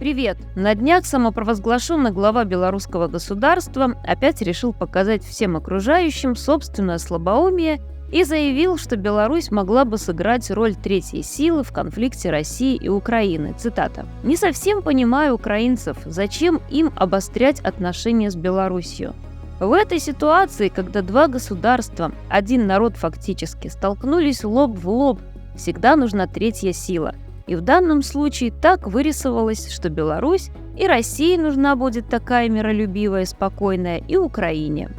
Привет! На днях самопровозглашенный глава белорусского государства опять решил показать всем окружающим собственное слабоумие и заявил, что Беларусь могла бы сыграть роль третьей силы в конфликте России и Украины. Цитата. «Не совсем понимаю украинцев, зачем им обострять отношения с Беларусью. В этой ситуации, когда два государства, один народ фактически, столкнулись лоб в лоб, всегда нужна третья сила. И в данном случае так вырисовалось, что Беларусь и России нужна будет такая миролюбивая, спокойная, и Украине».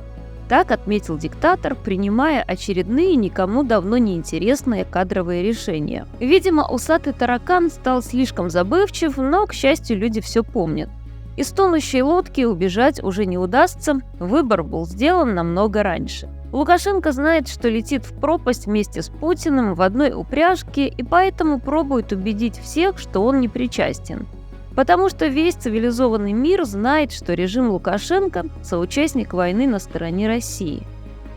Так отметил диктатор, принимая очередные никому давно не интересные кадровые решения. Видимо, усатый таракан стал слишком забывчив, но, к счастью, люди все помнят. Из тонущей лодки убежать уже не удастся, выбор был сделан намного раньше. Лукашенко знает, что летит в пропасть вместе с Путиным в одной упряжке и поэтому пробует убедить всех, что он не причастен. Потому что весь цивилизованный мир знает, что режим Лукашенко – соучастник войны на стороне России.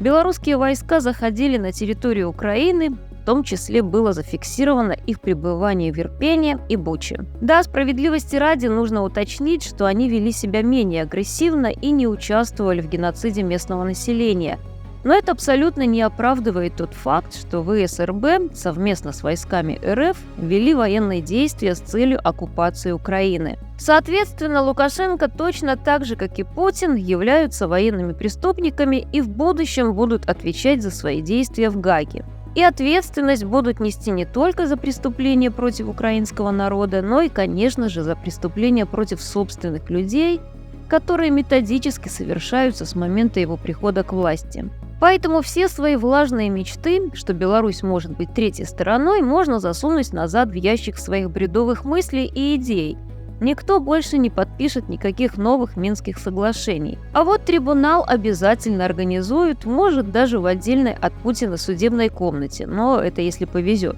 Белорусские войска заходили на территорию Украины, в том числе было зафиксировано их пребывание в Ирпене и Буче. Да, справедливости ради нужно уточнить, что они вели себя менее агрессивно и не участвовали в геноциде местного населения. Но это абсолютно не оправдывает тот факт, что ВСРБ совместно с войсками РФ вели военные действия с целью оккупации Украины. Соответственно, Лукашенко точно так же, как и Путин, являются военными преступниками и в будущем будут отвечать за свои действия в Гааге. И ответственность будут нести не только за преступления против украинского народа, но и, конечно же, за преступления против собственных людей, которые методически совершаются с момента его прихода к власти. Поэтому все свои влажные мечты, что Беларусь может быть третьей стороной, можно засунуть назад в ящик своих бредовых мыслей и идей. Никто больше не подпишет никаких новых Минских соглашений. А вот трибунал обязательно организуют, может, даже в отдельной от Путина судебной комнате, но это если повезет.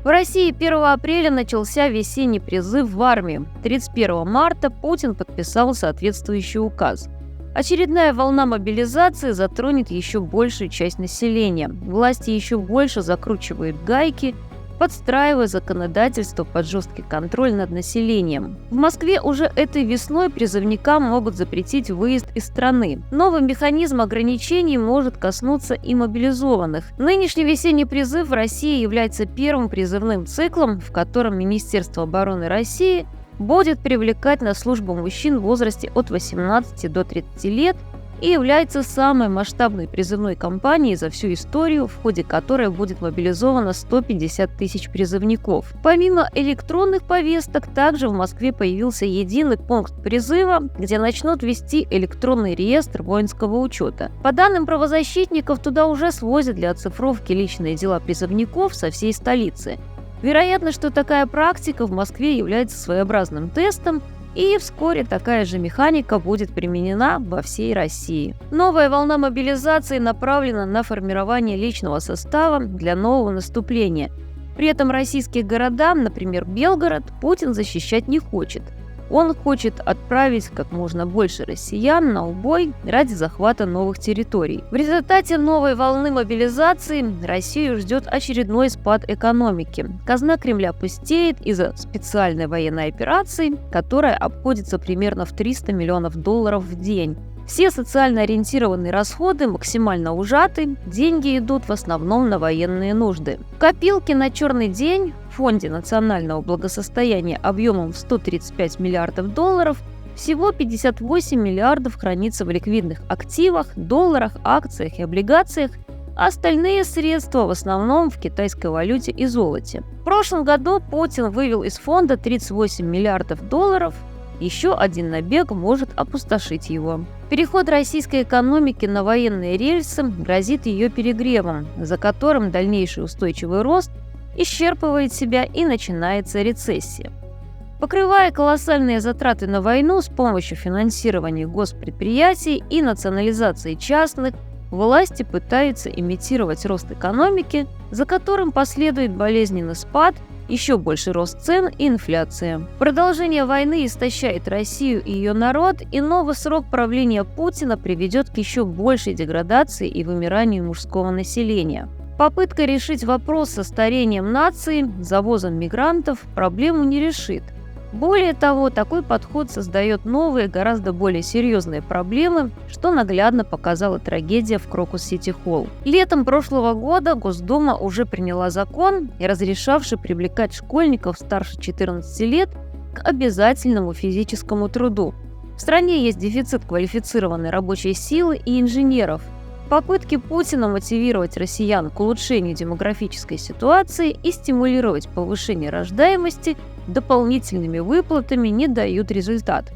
В России 1 апреля начался весенний призыв в армию. 31 марта Путин подписал соответствующий указ. Очередная волна мобилизации затронет еще большую часть населения. Власти еще больше закручивают гайки, подстраивая законодательство под жесткий контроль над населением. В Москве уже этой весной призывникам могут запретить выезд из страны. Новый механизм ограничений может коснуться и мобилизованных. Нынешний весенний призыв в России является первым призывным циклом, в котором Министерство обороны России будет привлекать на службу мужчин в возрасте от 18 до 30 лет и является самой масштабной призывной кампанией за всю историю, в ходе которой будет мобилизовано 150 тысяч призывников. Помимо электронных повесток, также в Москве появился единый пункт призыва, где начнут вести электронный реестр воинского учета. По данным правозащитников, туда уже свозят для оцифровки личные дела призывников со всей столицы. Вероятно, что такая практика в Москве является своеобразным тестом, и вскоре такая же механика будет применена во всей России. Новая волна мобилизации направлена на формирование личного состава для нового наступления. При этом российские города, например, Белгород, Путин защищать не хочет. Он хочет отправить как можно больше россиян на убой ради захвата новых территорий. В результате новой волны мобилизации Россию ждет очередной спад экономики. Казна Кремля пустеет из-за специальной военной операции, которая обходится примерно в $300 миллионов в день. Все социально ориентированные расходы максимально ужаты, деньги идут в основном на военные нужды. Копилки на черный день в Фонде национального благосостояния объемом в $135 миллиардов, всего 58 миллиардов хранится в ликвидных активах, долларах, акциях и облигациях, а остальные средства в основном в китайской валюте и золоте. В прошлом году Путин вывел из фонда $38 миллиардов, еще один набег может опустошить его. Переход российской экономики на военные рельсы грозит ее перегревом, за которым дальнейший устойчивый рост исчерпывает себя и начинается рецессия. Покрывая колоссальные затраты на войну с помощью финансирования госпредприятий и национализации частных, власти пытаются имитировать рост экономики, за которым последует болезненный спад, еще больше рост цен и инфляция. Продолжение войны истощает Россию и ее народ, и новый срок правления Путина приведет к еще большей деградации и вымиранию мужского населения. Попытка решить вопрос со старением нации, завозом мигрантов проблему не решит. Более того, такой подход создает новые, гораздо более серьезные проблемы, что наглядно показала трагедия в Крокус-Сити-Холл. Летом прошлого года Госдума уже приняла закон, разрешавший привлекать школьников старше 14 лет к обязательному физическому труду. В стране есть дефицит квалифицированной рабочей силы и инженеров. Попытки Путина мотивировать россиян к улучшению демографической ситуации и стимулировать повышение рождаемости дополнительными выплатами не дают результат.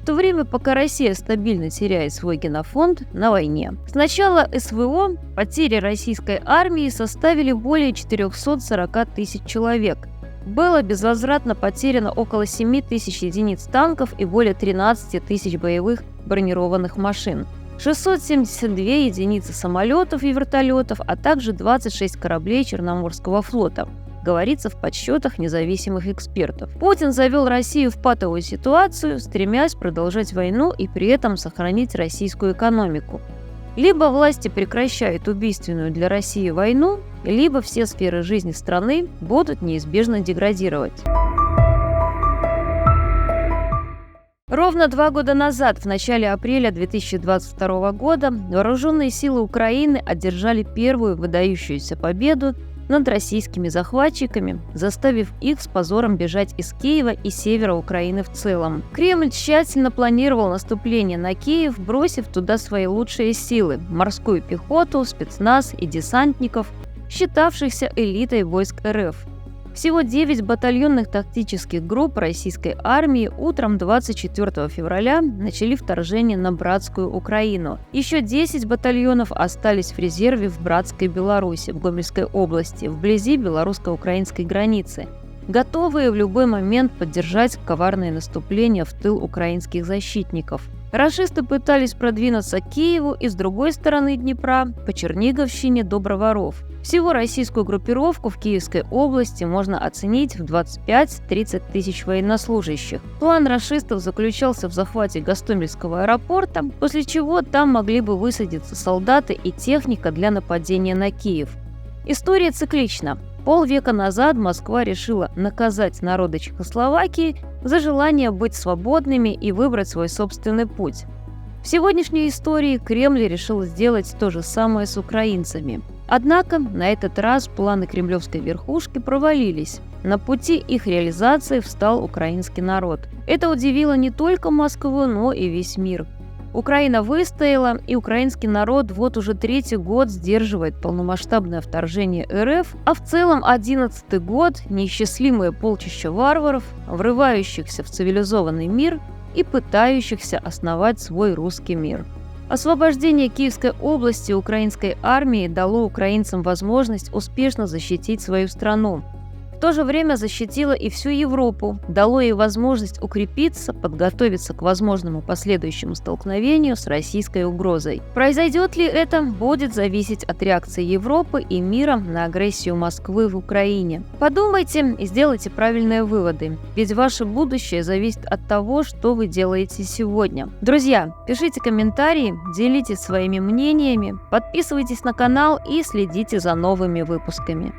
В то время, пока Россия стабильно теряет свой генофонд на войне. С начала СВО потери российской армии составили более 440 тысяч человек. Было безвозвратно потеряно около 7 тысяч единиц танков и более 13 тысяч боевых бронированных машин, 672 единицы самолетов и вертолетов, а также 26 кораблей Черноморского флота, говорится в подсчетах независимых экспертов. Путин завел Россию в патовую ситуацию, стремясь продолжать войну и при этом сохранить российскую экономику. Либо власти прекращают убийственную для России войну, либо все сферы жизни страны будут неизбежно деградировать. Ровно 2 года назад, в начале апреля 2022 года, вооруженные силы Украины одержали первую выдающуюся победу над российскими захватчиками, заставив их с позором бежать из Киева и севера Украины в целом. Кремль тщательно планировал наступление на Киев, бросив туда свои лучшие силы – морскую пехоту, спецназ и десантников, считавшихся элитой войск РФ. Всего 9 батальонных тактических групп российской армии утром 24 февраля начали вторжение на братскую Украину. Еще 10 батальонов остались в резерве в братской Беларуси, в Гомельской области, вблизи белорусско-украинской границы, готовые в любой момент поддержать коварное наступление в тыл украинских защитников. Рашисты пытались продвинуться к Киеву и с другой стороны Днепра, по Черниговщине до Броваров. Всего российскую группировку в Киевской области можно оценить в 25-30 тысяч военнослужащих. План рашистов заключался в захвате Гостомельского аэропорта, после чего там могли бы высадиться солдаты и техника для нападения на Киев. История циклична. Полвека назад Москва решила наказать народы Чехословакии за желание быть свободными и выбрать свой собственный путь. В сегодняшней истории Кремль решил сделать то же самое с украинцами. Однако на этот раз планы кремлевской верхушки провалились. На пути их реализации встал украинский народ. Это удивило не только Москву, но и весь мир. Украина выстояла, и украинский народ вот уже 3-й год сдерживает полномасштабное вторжение РФ, а в целом 11-й год неисчислимые полчища варваров, врывающихся в цивилизованный мир и пытающихся основать свой русский мир. Освобождение Киевской области украинской армии дало украинцам возможность успешно защитить свою страну. В то же время защитило и всю Европу, дало ей возможность укрепиться, подготовиться к возможному последующему столкновению с российской угрозой. Произойдет ли это, будет зависеть от реакции Европы и мира на агрессию Москвы в Украине. Подумайте и сделайте правильные выводы, ведь ваше будущее зависит от того, что вы делаете сегодня. Друзья, пишите комментарии, делитесь своими мнениями, подписывайтесь на канал и следите за новыми выпусками.